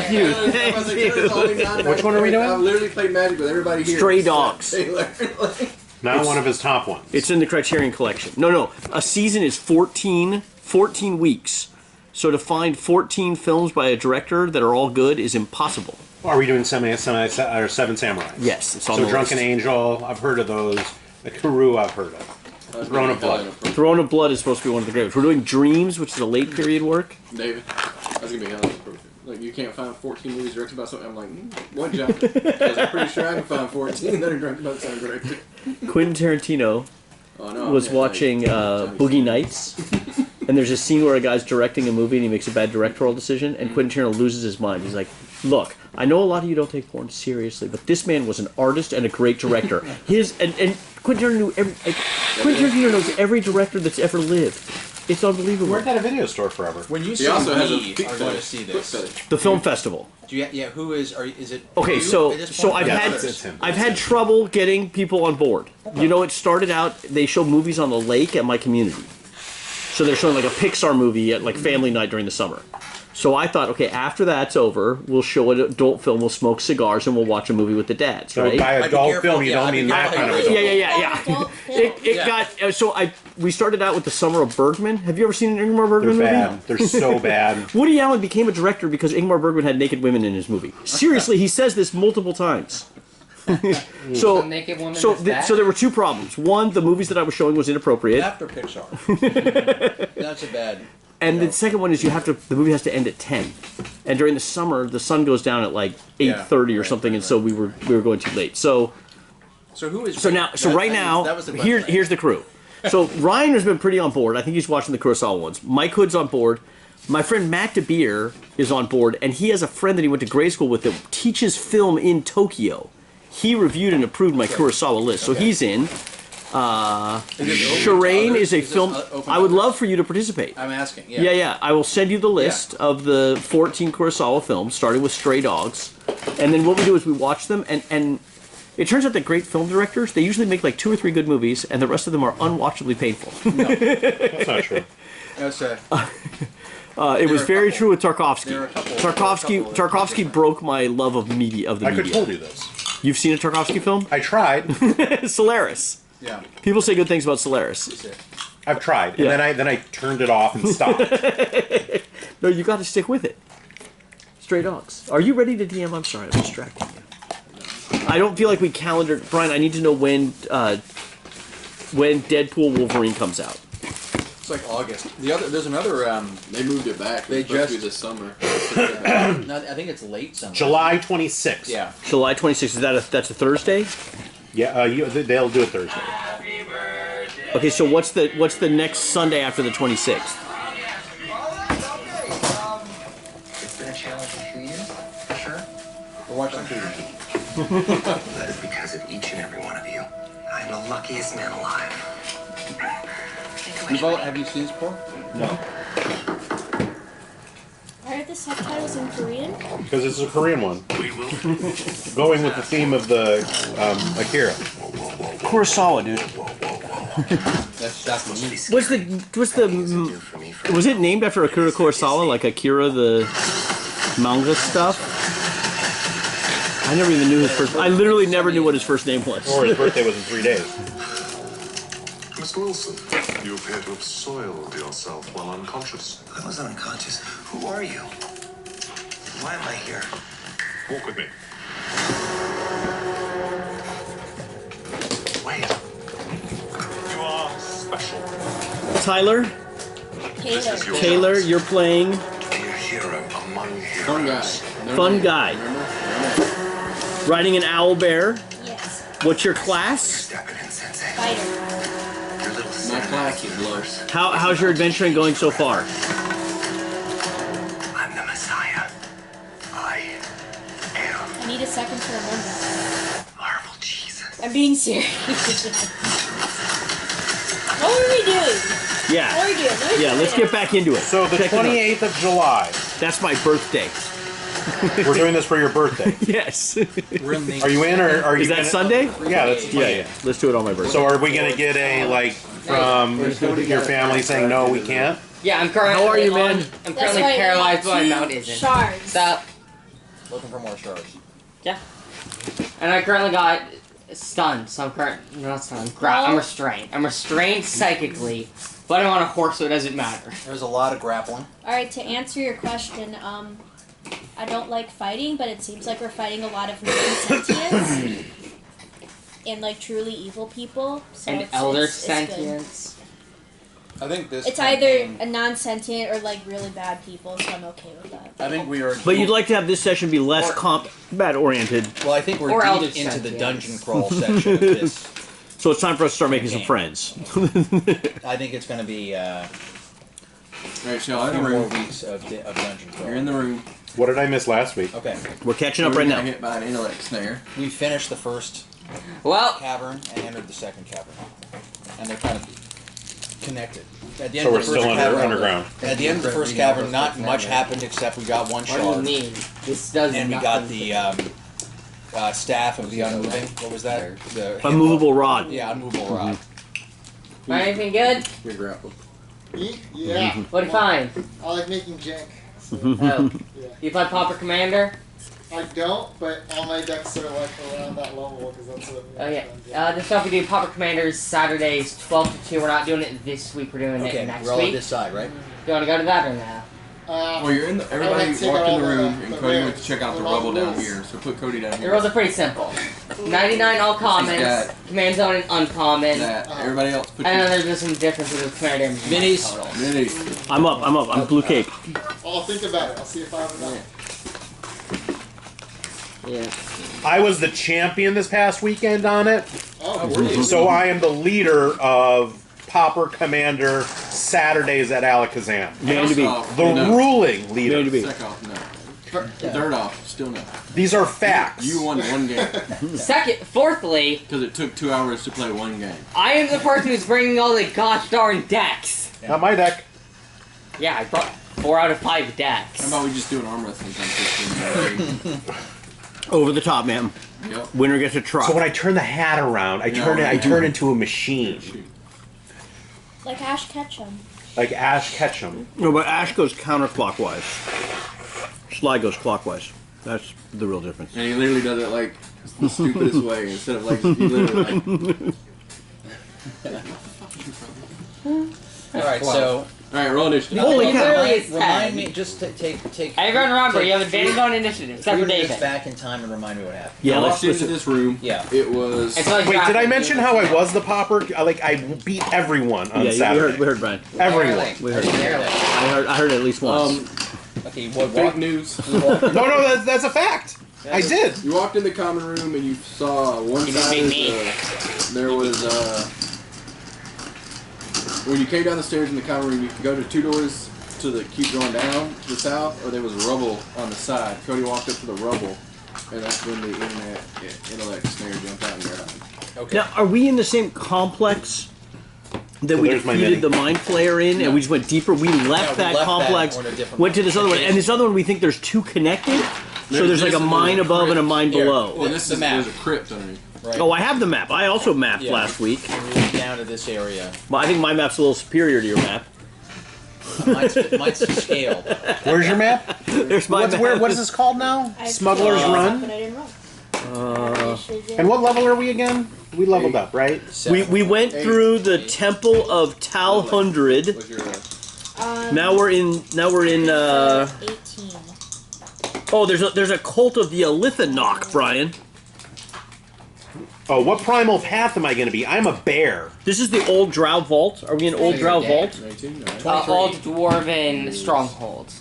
Thank you. Thank you. Which one are we doing? I literally played Magic with everybody here. Stray Dogs. Not one of his top ones. It's in the Criterion Collection. No. A season is 14 weeks. So to find 14 films by a director that are all good is impossible. Are we doing Seven Samurai? Yes, it's on so the Drunken list. Angel, I've heard of those. The Kuru, I've heard of. Throne of Blood. Throne of Blood is supposed to be one of the greatest. We're doing Dreams, which is a late period work. David, that's gonna be hell of a perfect. Like, you can't find 14 movies directed by something. I'm like, what genre? Because I'm pretty sure I can find 14 that are directed by something directed. Quentin Tarantino was watching Boogie Nights, and there's a scene where a guy's directing a movie and he makes a bad directorial decision, and Quentin Tarantino loses his mind. He's like, look, I know a lot of you don't take porn seriously, but this man was an artist and a great director. And Quentin Tarantino knows every director that's ever lived. It's unbelievable. We worked at a video store forever. When you He say also has we a are going to see this, The film festival. do you, who is? Is it? Okay, you so at this point? I've had trouble getting people on board. You know, it started out, they show movies on the lake at my community. So they're showing like a Pixar movie at like family night during the summer. So I thought, okay, after that's over, we'll show an adult film, we'll smoke cigars, and we'll watch a movie with the dads, So right? by adult careful, film, you don't mean that kind of adult. Yeah. So we started out with the Summer of Bergman. Have you ever seen an Ingmar Bergman They're movie? bad. They're so bad. Woody Allen became a director because Ingmar Bergman had naked women in his movie. Seriously, he says this multiple times. So there were two problems. One, the movies that I was showing was inappropriate. After Pixar. That's a bad. And the second one is the movie has to end at 10. And during the summer, the sun goes down at like 8:30 or something, and so we were going too late. So who is? Right now, here's the crew. So Ryan has been pretty on board. I think he's watching the Kurosawa ones. Mike Hood's on board. My friend Matt DeBeer is on board, and he has a friend that he went to grade school with that teaches film in Tokyo. He reviewed and approved my Kurosawa list, so he's in. Shireen is a film. I would love for you to participate. I'm asking. Yeah. I will send you the list of the 14 Kurosawa films, starting with Stray Dogs, and then what we do is we watch them, and it turns out that great film directors, they usually make like 2 or 3 good movies, and the rest of them are unwatchably painful. No, that's not true. It was very true with Tarkovsky. Tarkovsky broke my love of media. I could have told you this. You've seen a Tarkovsky film? I tried. Solaris. Yeah. People say good things about Solaris. I've tried, and then I turned it off and stopped. No, you got to stick with it. Stray Dogs. Are you ready to DM? I'm sorry, I'm distracting you. I don't feel like we calendared. Brian, I need to know when Deadpool Wolverine comes out. It's like August. There's another. They moved it back. They just just this summer. No, I think it's late summer. July 26th. Yeah. July 26th. That's a Thursday? Yeah, they'll do it Thursday. Okay, so what's the next Sunday after the 26th? It's been a challenging few years, for sure. We're watching TV. That is because of each and every one of you. I'm the luckiest man alive. Have you seen this before? No. Why are the subtitles in Korean? Because it's a Korean one. Going with the theme of the Akira. Kurosawa, dude. Was it named after Akira Kurosawa, like Akira the manga stuff? I never even knew his first. I literally never knew what his first name was. Or his birthday was in 3 days. Miss Wilson, you appear to have soiled yourself while unconscious. I was unconscious. Who are you? Why am I here? Walk with me. Wait. You are special. Taylor. Taylor, you're playing To be a hero among Fun guy. heroes. Fun Guy. Riding an owlbear. Yes. What's your class? Step it in, Sensei. Fighter. Your little My class is low. How's your adventuring going so far? I'm the Messiah. I am I need a second to remember. Marvel Jesus. I'm being serious. What were we doing? Yeah. What are we doing? Yeah, let's get back into it. So the Check it out. 28th of July. That's my birthday. We're doing this for your birthday. Yes. Are you in, or are you? Is that Sunday? Yeah, that's the 28th. Yeah. Let's do it on my birthday. So are we gonna get a from your family saying no, we can't? Yeah, I'm currently. How are you, man? I'm currently paralyzed by my mount isn't. Shards. Stop. Looking for more stars. Yeah. And I currently got stunned, so not stunned. I'm restrained. I'm restrained psychically, but I'm on a horse, so it doesn't matter. There's a lot of grappling. Alright, to answer your question, I don't like fighting, but it seems like we're fighting a lot of non-sentients and like truly evil people. So And elder sentience. I think this. It's either a non-sentient or like really bad people, so I'm okay with that. I think we are. But you'd like to have this session be less combat oriented. Well, I think we're Or deep elder into the sentience. dungeon crawl section of this. So it's time for us to start making some Game. friends. I think it's going to be Alright, Shell, a in few the more room. weeks of dungeon crawl. You're in the room. What did I miss last week? Okay, We're catching You up were right getting now. hit by an intellect snare. we finished the first Well, cavern and entered the second cavern, and they're kind of connected. At the end So of we're the first still cavern, underground. At the end of the first cavern, not much happened except we got one what do you shard, mean? This does and we nothing. got the staff of the unmoving. What was that? The Unmovable rod. Yeah, unmovable rod. Find anything good? You're grappled. Yeah. What do you find? I like making jank. Oh. Yeah. You play Pauper Commander? I don't, but all my decks are like around that level because that's what. Oh yeah. The stuff we do, Pauper Commanders, Saturdays, 12 to 2. We're not doing it this week, we're doing Okay, it next we're all on week. this side, right? You want to go to that or no? Well, you're in the. I Everybody like to take walked out in the all room, the and Cody went rares. to check out the All the rubble down rules. here. So put Cody down The here. rules are pretty simple. 99 all commons, got- command zone and uncommon, That everybody else put. and then there's just some differences with commander and Minis. total. Minis. I'm up. I'm blue cape. I'll think about it. I'll see if I have enough. Yeah. I was the champion this past weekend on it, Oh, really? so I am the leader of Pauper Commander Saturdays at Alakazam. Man to be. The ruling leader. Man to be. Second off, no. Third off, still no. These are facts. You won one game Fourthly, because it took 2 hours to play one game. I am the person who's bringing all the gosh darn decks. Not my deck. Yeah, I brought 4 out of 5 decks. How about we just do an arm wrestling competition? Over the top, man. Yep. Winner gets a truck. So when I turn the hat around, I turn into a machine, Like Ash Ketchum. like Ash Ketchum. No, but Ash goes counterclockwise. Sly goes clockwise. That's the real difference. And he literally does it like the stupidest way instead of like he literally like. All right, so Alright, roll initiative. Holy He cow. literally is remind 10. me. Just take. Everyone remember, take you have advantage on initiative, except 3 for minutes David. back in time and remind me what happened. Yeah, I let's walked into listen. this room. Yeah. It was. It's like Wait, did I drafting. mention how I was the Pauper? I beat everyone on Yeah, Saturday. we heard Brian. Everyone. We heard. Barely. I heard at least once. Okay, what? Fake news. No, that's a fact. I did. You walked in the common room and you saw one You side didn't make there was when you came down the stairs in the common room, you could go to 2 doors to the keep going down to the south, or there was rubble on the side. Cody walked up to the rubble, and that's when the intellect snare jumped out in your eye. Okay. Now, are we in the same complex that we there's my defeated mini. the Mind Flayer in, and we just went deeper? We left we that left complex, that, we're in a different went to this other one, location. and this other one we think there's 2 connected. So there's like a mine above and a mine Here. below. Well, this The is map. there's a crypt underneath. Right. Oh, I have the map. I also mapped Yeah. last week. We moved down to this area. Well, I think my map's a little superior to your map. Mine's to scale. Where's your map? There's my map. What is this called now? I Smuggler's but Run? I didn't roll. And what level are we again? We leveled up, right? We went through the Temple of Talhundred. What's your Now we're in 18. Oh, there's a cult of the Elithanok, Brian. Oh, what primal path am I going to be? I'm a bear. This is the old Drow Vault. Are we in old Drow Vault? 19? Old Dwarven Stronghold.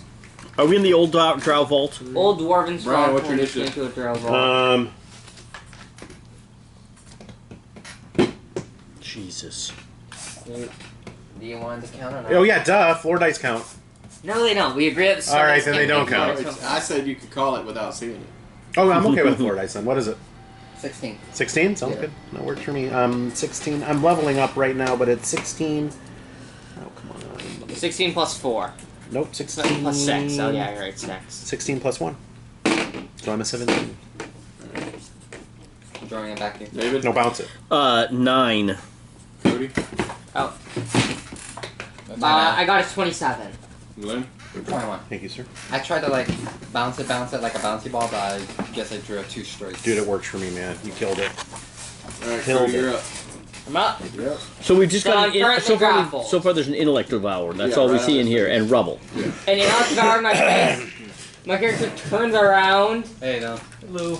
Are we in the old Drow Vault? Old Dwarven Brian, Stronghold. what's your initiative? into a Drow Vault. Jesus. Do you want to count or not? Oh yeah, duh. Floor dice count. No, they don't. We agree at the start. All right, of then this they game. don't count. I said you could call it without seeing it. Oh, I'm okay with floor dice then. What is it? 16. 16? Sounds Yeah. good. That works for me. 16. I'm leveling up right now, but it's 16. Oh, come on. 16 plus 4. Nope, 16. Plus 6. Oh, yeah, you're right. 6. 16 plus 1. So I'm a 17. Drawing it back here. David? No, bounce it. 9. Cody? Oh. I got a 27. Glenn? 21. Thank you, sir. I tried to like bounce it like a bouncy ball, but I guess I drew two straights. Dude, it works for me, man. You killed it. Alright, Killed you're it. up. I'm up. You're up. So we've just So got I'm currently so grappled. far there's an intellect devour. That's Yeah, all we right see on in this here, thing. and rubble. And in out my face, my character turns around. Hey, no. Hello.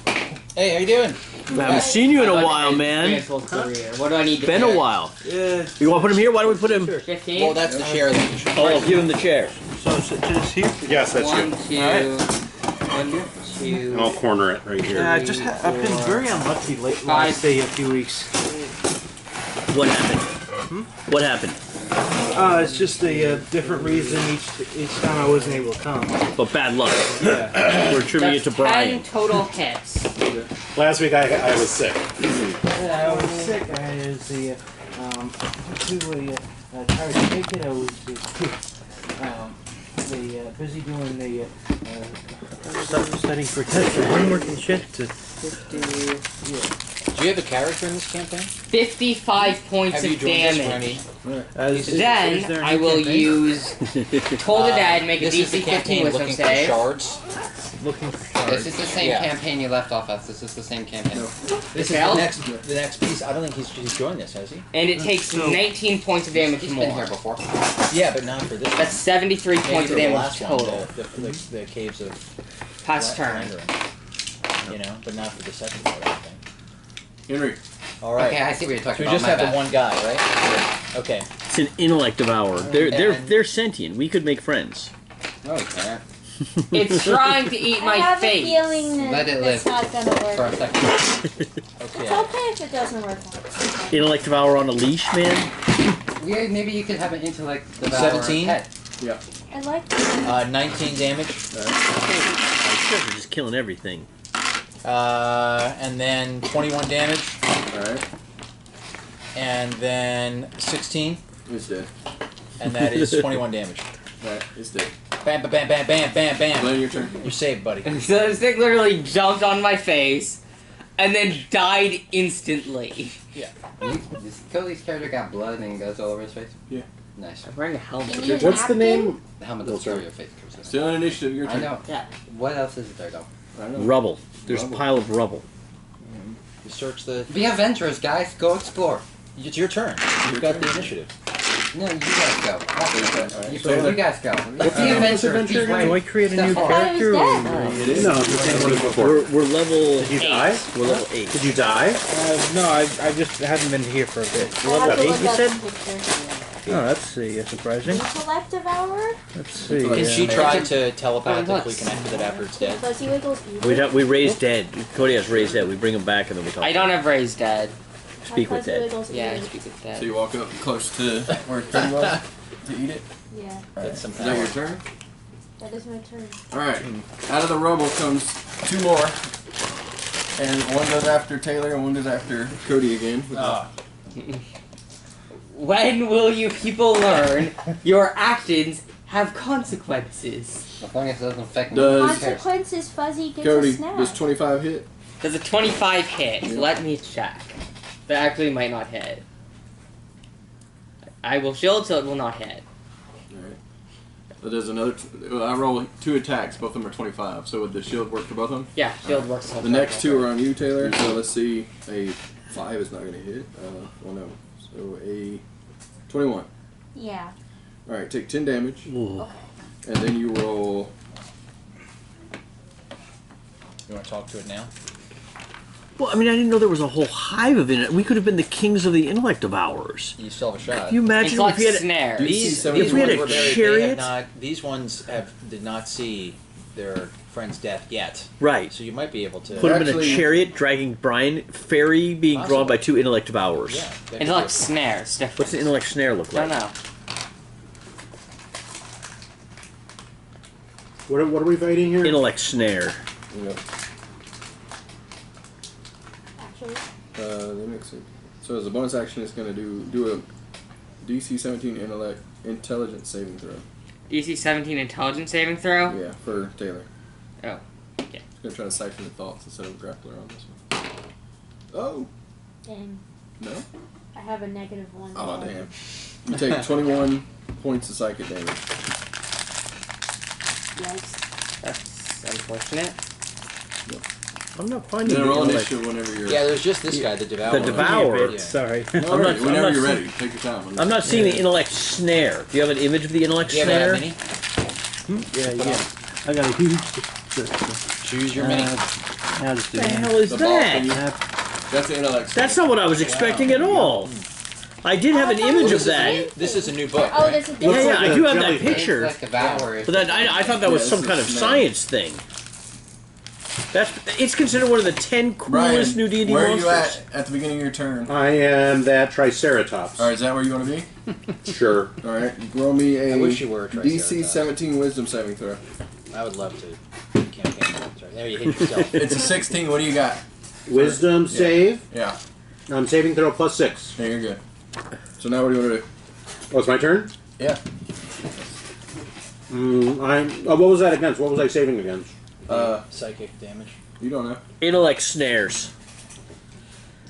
Hey, how you doing? I haven't seen you in a while, man. What do I need to Been a pick? while. Yeah. You want to put him here? Why don't we put him? 15. Well, that's the chair that you should. Oh, give him the chair. So it's just here? Yes, that's One, you. two, I'll corner it right here. Yeah, I've been very unlucky late last stay a few weeks. What happened? What happened? It's just a different reason each time I wasn't able to come. But bad luck. Yeah. We're attributing it to Brian. 10 total hits. Last week I was sick. Yeah, I was sick. I was tried to take it. I was busy doing the studying for tests for homework and shit. 50. Do you have a character in this campaign? 55 points Have you of joined damage. Then I will use Toll the Dead, make a This is the DC 15 campaign wisdom looking for save. shards. looking for shards. This is the same campaign you left off of. This is the same campaign. This is Failed? the next piece. I don't think he's joined this, has he? And it takes 19 points of damage He's more. been here before. Yeah, but not for this. That's 73 Maybe points for of the damage last one, total. the caves of Pass turn. You know, but not for the second part, I think. Henry. All right. Okay, I see what you're So talking we about. just My have bad. the one guy, right? Okay. It's an intellect devour. They're sentient. We could make friends. No, we can't. It's trying to eat I my have face. a feeling that Let it that's live not gonna work. for a second. It's Okay. okay if it doesn't work out. Intellect devour on a leash, man. Yeah, maybe you could have an intellect devour 17? pet. Yeah. I like that. 19 damage. We're just killing everything. And then 21 damage. Alright. And then 16. He's dead. And that is 21 damage. Alright, he's dead. Bam, bam, bam, bam, bam, bam, bam. Glenn, your turn. You're saved, buddy. So this thing literally jumped on my face and then died instantly. This Cody's character got blood and goes all over his face? Yeah. Nice. I'm wearing a helmet. Can you What's the napkin? name? The helmet doesn't show your face. Still in initiative, your I turn. know. Yeah. What else is there though? I know. Rubble. There's a pile of rubble. You search the... Be adventurous, guys. Go explore. It's your turn. You've got the initiative. No, you guys go. Alright, You Taylor. guys go. What's Be the adventurous. adventure Be again? Do I create a new Step character? I was Or... dead. It is? No, it's the same one as before. We're level Did you 8. die? We're level 8. Did you die? No, I just haven't been here for a bit. I have to eight, look you up said? the picture. Oh, that's surprising. Intellect Devour? Let's see. Can she yeah. try to telepathically connect with it after it's dead? Fuzzy Wiggles evil? We raise dead. Cody has raised dead. We bring him back and then we talk. I don't have raised dead. Speak with Fuzzy dead. Wiggles Yeah, I evil. speak with So dead. you walk up close to where King was to eat it? Yeah, That's some Is that your power. turn? that is my turn. Alright. Out of the rubble comes 2 more. And one goes after Taylor and one goes after Cody again. When will you people learn your actions have consequences? As long as it doesn't affect me. Does Consequences, Fuzzy gets Cody, a snack. does 25 hit? Does a 25 hit? Yeah. Let me check. That actually might not hit. I will shield so it will not hit. Alright. But there's another. I roll 2 attacks, both of them are 25. So would the shield work for both of them? Yeah, shield works. The next 2 are on you, Taylor. So let's see. A 5 is not going to hit. Well, no. So a 21. Yeah. Alright, take 10 damage. Ooh. And then you roll. You want to talk to it now? Well, I mean, I didn't know there was a whole hive of it. We could have been the kings of the intellect devourers. You still have a shot. Can you imagine It's like if we had snare. These If we had ones a were very, they chariot- have not, these ones did not see their friend's death yet. right? So you might be able to... Put him in a Actually- chariot dragging Brian, fairy being drawn by 2 intellect devourers. Yeah. that could It's be like a- snare. It's different. What's the intellect snare look Don't like? know. What are we fighting here? Intellect snare. Yeah. Actually, That makes it. So as a bonus action, it's going to do a DC 17 intelligence saving throw. DC 17 intelligence saving throw. Yeah, for Taylor. Oh, okay. It's going to try to siphon the thoughts instead of a grappler on this one. Oh, dang. no? I have a -1. Oh, damn. You take 21 points of psychic damage. That's unfortunate. I'm not finding Then the roll intellect. initiative whenever you're. Yeah, there's just this guy, the Devourer. The Devourer. Yeah, sorry. No, I'm not- whenever I'm you're not- ready, take your time. I'm not seeing the intellect snare. Do you have an image of the intellect Yeah, snare? mini. Yeah. I got a huge. Choose your mini. I'll just do What the that. hell is The ball that? thingy. That's the intellect. That's not what I was expecting at all. I did have an image of that. This is a new book. Oh, right? there's a Yeah, different. yeah, I do have that jellyfish. picture. Like Devourer. But that, I thought that was Yeah, some this kind is of snare. science thing. It's considered one of the 10 Brian, coolest new D&D where monsters. are you at the beginning of your turn? I am that Triceratops. All right, is that where you want to be? Sure. All right, roll me a I wish you were a DC Triceratops. 17 Wisdom saving throw. I would love to campaign. Sorry. There you hit yourself. It's a 16. What do you got? Wisdom save. Yeah, I'm saving throw +6. there you're good. So now what do you want to do? Oh, it's my turn? Yeah. What was that against? What was I saving against? Psychic damage. You don't know. Intellect snares.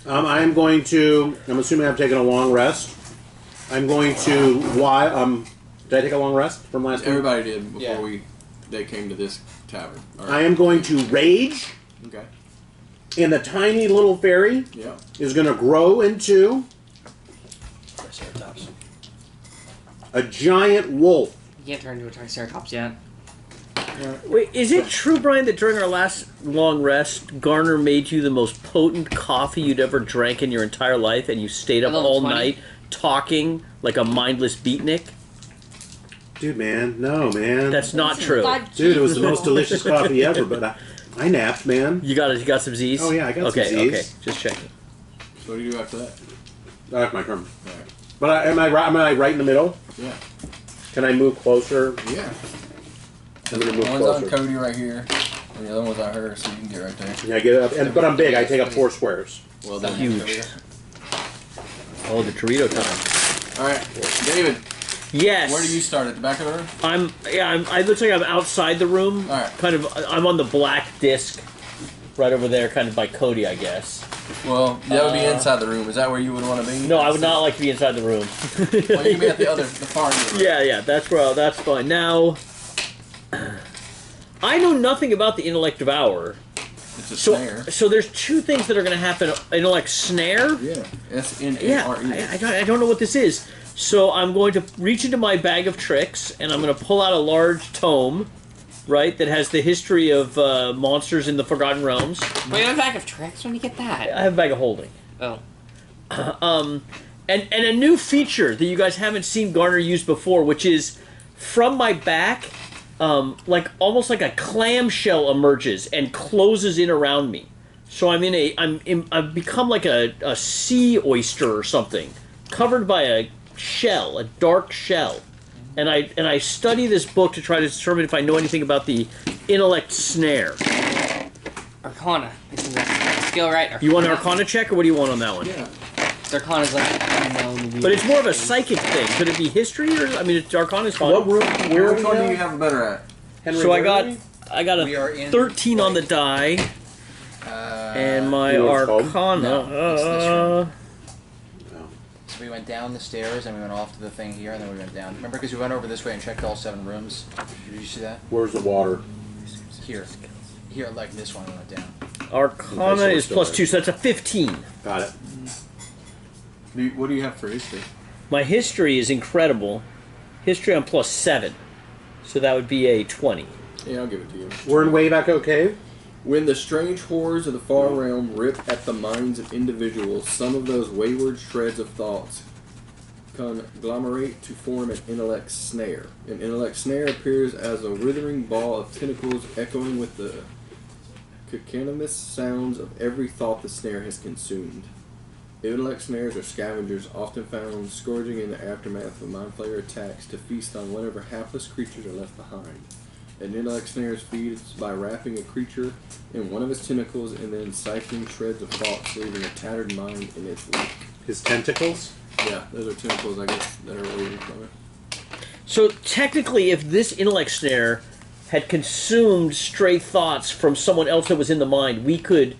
I am going to. I'm assuming I've taken a long rest. I'm going to. Why? Did I take a long rest from last week? Everybody did before Yeah. they came to this tavern. All right. I am going to rage, Okay. and the tiny little fairy Yeah. is going to grow into Triceratops. a giant wolf. You can't turn into a Triceratops yet. Wait, is it true, Brian, that during our last long rest, Garner made you the most potent coffee you'd ever drank in your entire life, and you stayed up Level all 20? night talking like a mindless beatnik? Dude, man, no, man. That's not true. Dude, it was the most delicious coffee ever, but I napped, man. You got some Z's? Oh, yeah, I got some okay, Z's. Okay, just checking. So what do you do after that? That's my turn. All right. But am I right in the middle? Yeah. Can I move closer? Yeah. I'm gonna move One's on closer. Cody right here, and the other one's on her, so you can get right there. Yeah, I get up, but I'm big. I take up 4 squares. Well done. Huge. Oh, the Dorito time. All right, David. Yes. Where do you start? At the back of the room? I looks like I'm outside the room. All right. Kind of, I'm on the black disc, right over there, kind of by Cody, I guess. Well, that would be inside the room. Is that where you would want to be? No, I would not like to be inside the room. Well, you can be at the far end. Yeah, that's fine. Now, I know nothing about the Intellect Devourer. It's a So, snare. so there's two things that are going to happen. Intellect Snare? Yeah. S-N-A-R-E. Yeah, I don't know what this is. So I'm going to reach into my bag of tricks, and I'm going to pull out a large tome, right, that has the history of monsters in the Forgotten Realms. Wait, a bag of tricks? When do you get that? I have a bag of holding. Oh. And a new feature that you guys haven't seen Garner use before, which is from my back, like almost like a clamshell emerges and closes in around me. So I've become like a sea oyster or something, covered by a shell, a dark shell. And I study this book to try to determine if I know anything about the Intellect Snare. Arcana. Isn't that skill, right? You want an Arcana check, or what do you want on that one? Yeah. Arcana's like unknown. But it's more of a psychic thing. Could it be history, or I mean, Arcana's fine. What room? Where Which one do you have a better at? Henry, So I where got are we? We are a in 13 on the die, and my you want home? Arcana. No, it's this room. So we went down the stairs and we went off to the thing here and then we went down. Remember, because we went over this way and checked all 7 rooms. Did you see that? Where's the water? Here. Here, like this one we went down. Arcana Okay, so is it's still plus there. 2, so that's a 15. Got it. What do you have for history? My history is incredible. History on plus 7, so that would be a 20. Yeah, I'll give it to you. We're in Way Back Cave. When the strange horrors of the far realm rip at the minds of individuals, some of those wayward shreds of thoughts conglomerate to form an intellect snare. An intellect snare appears as a withering ball of tentacles echoing with the cacophonous sounds of every thought the snare has consumed. Intellect snares are scavengers often found scourging in the aftermath of mind flayer attacks to feast on whatever hapless creatures are left behind. An intellect snare feeds by wrapping a creature in one of his tentacles and then siphoning shreds of thoughts, leaving a tattered mind in its wake. His tentacles? Yeah, those are tentacles, I guess, that are leaving from it. So technically, if this Intellect Snare had consumed stray thoughts from someone else that was in the mind, we could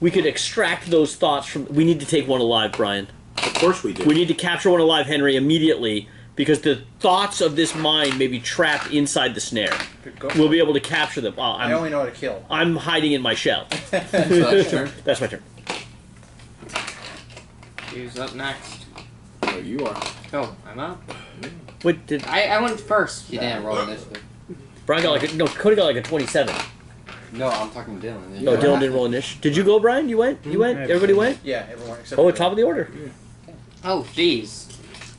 extract those thoughts from... We need to take one alive, Brian. Of course we do. We need to capture one alive, Henry, immediately, because the thoughts of this mind may be trapped inside the snare. We'll be able to capture them. I only know how to kill. I'm hiding in my shell. So that's your turn? That's my turn. Who's up next? Oh, you are. Oh, I'm up. What did I went first. You didn't roll initiative. Brian got like a, no, Cody got like a 27. No, I'm talking to Dylan. No, Dylan didn't roll initiative. Did you go, Brian? You went? You went? Everybody went? Yeah, everyone except Oh, for at top of the order. Oh, jeez.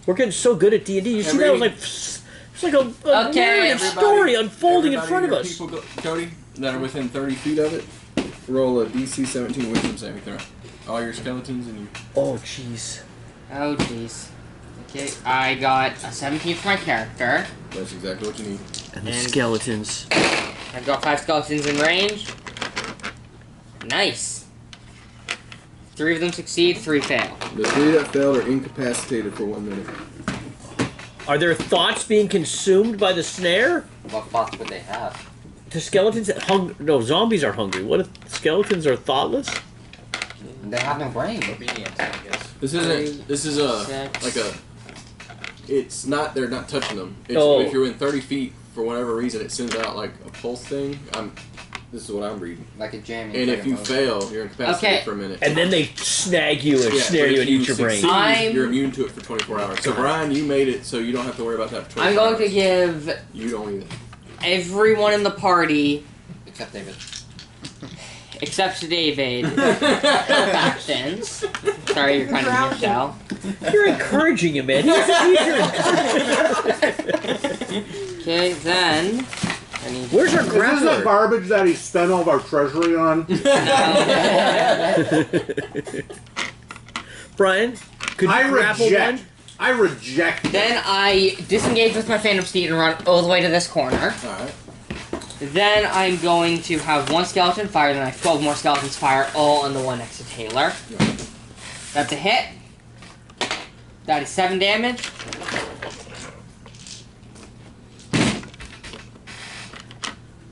We're getting so good at D&D. You see that? It was like it's like a narrative story unfolding in front of us. People Cody, that are within 30 feet of it, roll a DC 17 Wisdom saving throw. All your skeletons and you. Oh, jeez. Oh, jeez. Okay, I got a 17 for my character. That's exactly what you need. And the skeletons. I've got 5 skeletons in range. Nice. 3 of them succeed, 3 fail. The 3 that failed are incapacitated for 1 minute. Are their thoughts being consumed by the snare? What thoughts would they have? The skeletons no, zombies are hungry. What if skeletons are thoughtless? They have no brain. obedience, I guess. This is like a. It's not. They're not touching them. It's, Oh. If you're in 30 feet, for whatever reason, it sends out like a pulse thing. This is what I'm reading. Like a jamming. And if you fail, you're incapacitated Okay. for a minute. And then they snag you and snare but you if and eat your brain. succeed, you're immune to it for 24 hours. So Brian, you made it, so you don't have to worry about that for 24 I'm going hours. to give You don't either. everyone in the party, Except David. except David, actions. Sorry, you're kind of in your shell. You're encouraging him, man. Okay, then. I need Where's our Is this the grappler? garbage that he spent all of our treasury on? Brian, could you grapple one? I reject. Then I disengage with my Phantom Steed and run all the way to this corner. Alright. Then I'm going to have 1 skeleton fire, then I have 12 more skeletons fire, all on the one next to Taylor. That's a hit. That is 7 damage.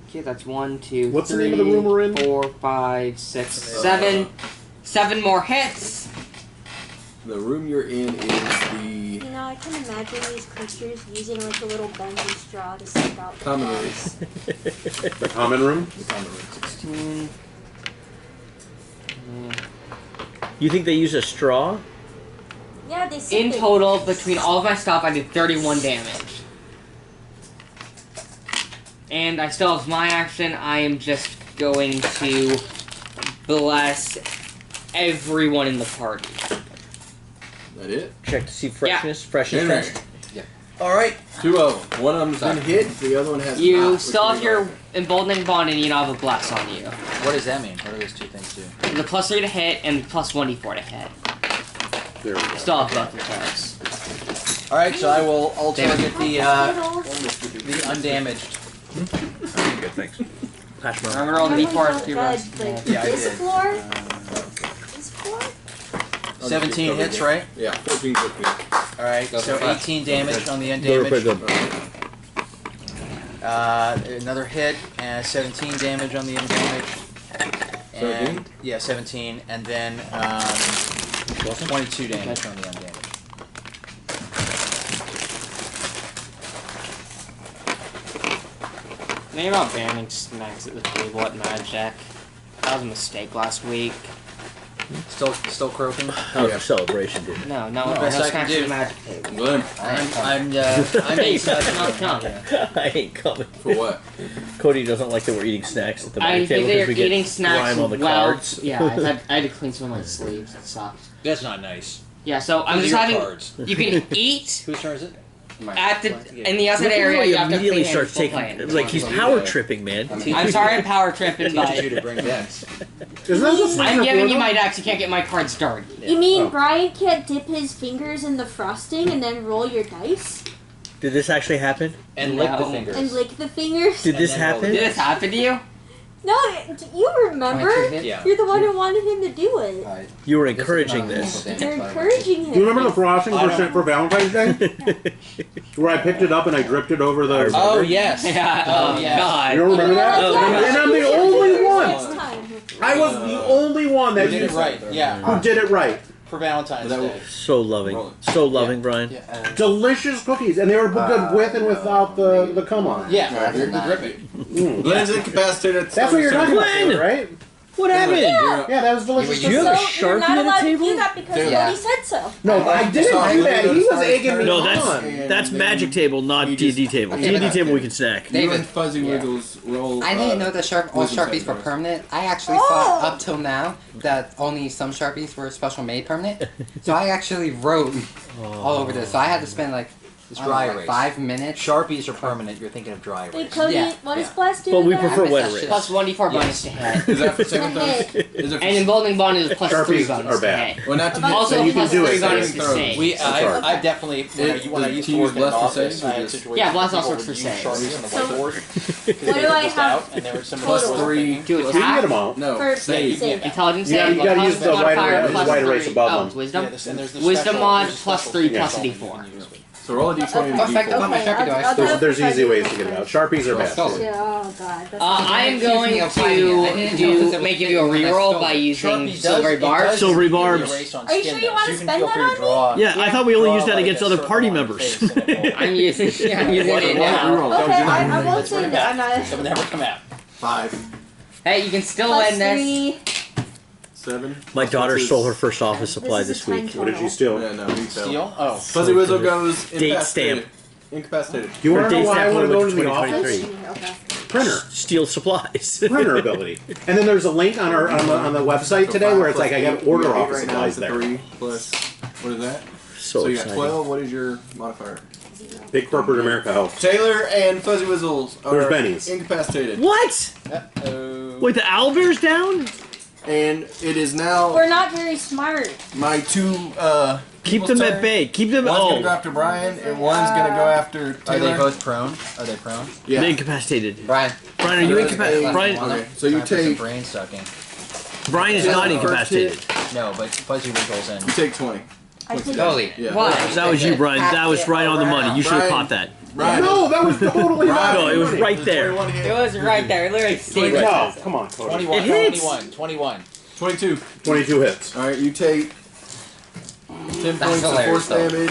Okay, that's 1, 2, What's 3, the name of the room we're in? 4, 5, 6, 7. 7 more hits. The room you're in is the You know, I can imagine these creatures using like a little bamboo straw to suck out the common room. bugs. The common room? The common room. 16. You think they use a straw? Yeah, they said In they- total, between all of my stuff, I did 31 damage. And I still have my action. I am just going to bless everyone in the party. That it? Check to see freshness. Freshness Henry. test. Alright. 2 of them. One of them's been hit, the other one has You not, still which have we your know. emboldening bond and you don't have a bless on you. What does that mean? What do those two things do? The +3 to hit and +1d4 to hit. There we go. Still have both of those. Alright, so I'll target the undamaged. Good, thanks. Patch mark. Remember all the Remember d4s how through bad, rest. like, Yeah, I this did. floor? This floor? 17 hits, right? Yeah, 14 took me. Alright, Go so for it. 18 damage on the Good, pretty undamaged. good. Another hit, and 17 damage on the undamaged. 17? And, yeah, 17, and then 22 damage on the undamaged. Think about banning snacks at the table at Magic. That was a mistake last week. Still croaking? That was a celebration, dude. No, best I can snacks do. at the Magic table. Glenn, I'm Hey, so it's not coming. I ain't coming. for what? Cody doesn't like that we're eating snacks at the I magic think table they're because we eating get snacks grime on the well. cards. Yeah, I had to clean some of my sleeves. It sucked. That's not nice. Yeah, so I'm Those just are your having. cards. You can eat Whose turn is it? at the in the outside Look at area. how he You have to immediately clean starts it before taking playing. like he's power tripping, man. I'm sorry, I'm power tripping, but Teaches you to bring decks. Isn't that just I'm like giving you your my decks. You can't get my cards dirty. You mean Brian can't dip his fingers in the frosting and then roll your dice? Did this actually happen? And lick the No. fingers. And lick the fingers? Did this And then roll happen? Did this happen to you? No, you remember? Yeah. You're the one who wanted him to do it. You were encouraging this. You're encouraging him. Do you remember the frosting for Valentine's Day? Where I picked it up and I dripped it over the... Oh, yes. Yeah. Oh yeah. God. You don't remember that? Oh, And I'm the only one! Next time. I was the only one You that did it right, yeah. who did it right. for Valentine's Day. So loving. So loving, Brian. Yeah. Delicious cookies, and they were good with and without the cum on it. Yeah, They're Mm. Glenn's incapacitated. That's what you're talking about, Glenn! right? What happened? Yeah, that was delicious. You have a So you're Sharpie not at a allowed to table? do that because Yeah. nobody said so. No, I didn't do that. He was egging me No, on. that's Magic Table, not D&D table. D&D table we can snack. You and Fuzzy Wiggles roll. I didn't know that all wisdom Sharpies were saving permanent. I actually thought up till now that only some Sharpies were special made permanent. So I actually wrote all over this. So I had to spend like, It's dry erase. 5 minutes. Sharpies are permanent. You're thinking of dry erase. Wait, Cody, Yeah. what does Yeah. Blast do? But we again? prefer wet Yes. erase. Plus 1d4 bonus to hit. Is that for saving To throws? hit. Is it for And emboldening bonus is plus 3 Sharpies bonus are to bad. hit. well, not to Also, so you can plus do 3 it, bonus saving to throws. save. I've definitely when I used to work in an Blast for office, saves I or had just- situations Yeah, Blast where also people works for would use saves. Sharpies on the So, whiteboard. What do I have And there was some plus total? 3. To So you can get attack, them all. No, for save. save? intelligence You gotta- save, you gotta use the white modifier erase- plus white erase 3. above Oh, them. wisdom? and there's the Wisdom special- mod there's a plus special 3 feature plus a something D4. you can use. So roll a d20 and a Perfect. d4. My Sharpie do I still- There's easy ways to get it out. Sharpies are bad. Oh. Yeah, oh god. That's I am Excuse going me, I'm finding it. I to didn't know do that make was you a when I reroll stole by it. using Sharpie silvery does- barbs. Silvery it does barbs. erase on Are you skin, sure you though, wanna so you can spend feel that free on to draw. Yeah, I thought we only draw used that like against a other certain party amount of members. face and it will- I'm using it now. Okay, I won't say that. I'm not. It will never come out. 5, Hey, you can still Plus win this. 3. 7. My plus daughter one is- stole her first office supply This is this a week. time What did you steal? Yeah, no, he fell. Steel? Oh. Fuzzy Wizzle goes Date incapacitated. Incapacitated. Do you want Her to know date why I stamp want to went go with to the 2023. office? Okay. Printer. Steal supplies. Printer ability. And then there's a link on the website So today 5 where it's plus like I got 8, order you got 8 office right now, supplies it's a there. 3 plus, what is that? So So you got exciting. 12. What is your modifier? Big corporate America helps. Taylor and Fuzzy Wizzles are There's Benny's. incapacitated. What? Wait, the owlbear's down? And it is now We're not very smart. my 2 Keep people's them turn. at bay. Keep them. One's gonna go Oh, after Brian, and one's gonna go after Are Taylor. they both prone? Are they prone? Yeah. they're incapacitated. Brian. Brian, are you There's incapacitated? a- Brian, Okay, so you Time for some take brain sucking. Brian is Yeah, not first incapacitated. No, but Fuzzy Wiggles in. you take 20. I think Totally. Yeah. Why? That was you, Brian. That was right on the money. You should have Brian. caught that. Brian. No, that was totally Brian. No, it was money. right there. 21 hit. It was right there. Literally saved No, it. come on, Cody. 21. It hits. 21. 22. 22 hits. Alright, you take 10 points of force damage.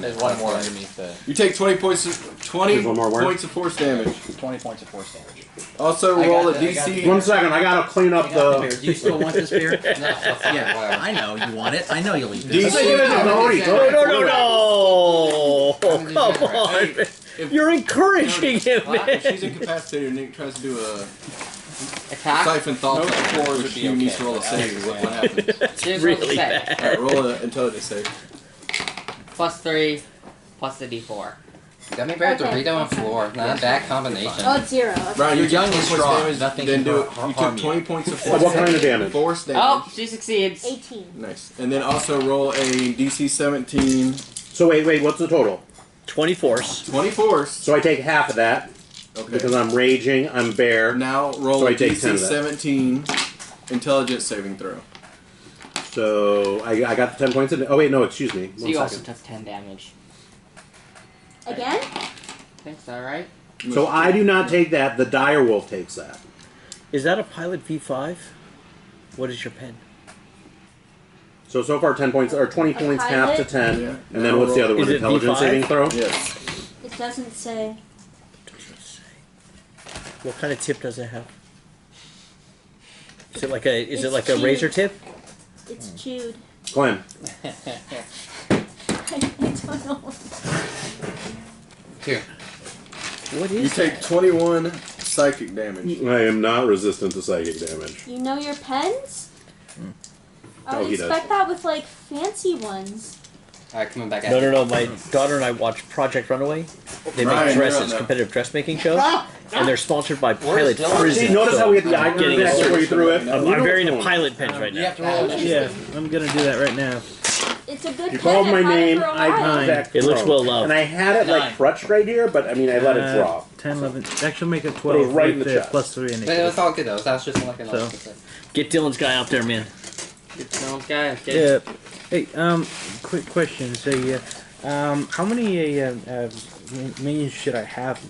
There's one more underneath the You take 20 points of There's one more word. points of force damage. 20 points of force damage. Also I roll got a the- I got DC. One second, I gotta clean up the. Do you still want this beer? Yeah. I know you want it. I know you'll eat this. DC. No, come on. You're encouraging him, If man. she's incapacitated, Nick tries to do a Attack. siphon thought Nope. attack, Fours which would be you okay. need to roll a save. What happens? It's Here's really what it said. bad. Alright, roll an intelligence save. Plus 3, plus the D4. That may be a Dorito and floor. Not a bad combination. Oh, it's 0. Okay. Brian, You're you young took and 20 points strong. damage, Nothing then can do it. harm You took you. 20 points of force What kind of damage? Force damage. Oh, she succeeds. 18. Nice. And then also roll a DC 17. So wait, what's the total? 20 force. 20 force. So I take half of that Okay. because I'm raging. I'm bear. Now roll So a I take 10 DC of that. 17 intelligence saving throw. So I got the 10 points. Oh wait, no, excuse me. So One you also second. took 10 damage. Again? I think so, right? So I do not take that. The dire wolf takes that. Is that a pilot V5? What is your pen? So far 10 points or 20 points, half to pilot? 10, Yeah. and then what's the other one? Is it Intelligence V5? saving throw. Yes. It doesn't say. What kind of tip does it have? Is it like a It's a chewed. razor tip? It's chewed. Glenn. I don't know. Here. What You is take 21 psychic damage. I am not resistant to psychic damage. You know your pens? I Oh, would he does. expect that with like fancy ones. Alright, coming back at No, you. no, no. My daughter and I watch Project Runaway. They Ryan, make you're dresses, up now. competitive dressmaking show, and they're sponsored by Pilot Dylan? Prison. See, notice so how we had the I'm eye getting a contact before you threw it? I'm very into pilot pens right You now. have to roll a Yeah, I'm gonna do that right now. It's a good You pen. called my I've had it name, for a I while. contact It looks throw. well loved. And I had it like 9. crutched right here, but I mean, I let it drop. 10, 11. Actually, make it But it was 12 right in with the the chest. plus 3 But it initiative. was all good though. That was just like an So. opposite. Get Dylan's guy out there, man. No, guy. Okay. Yeah. Hey, quick question. So, how many minions should I have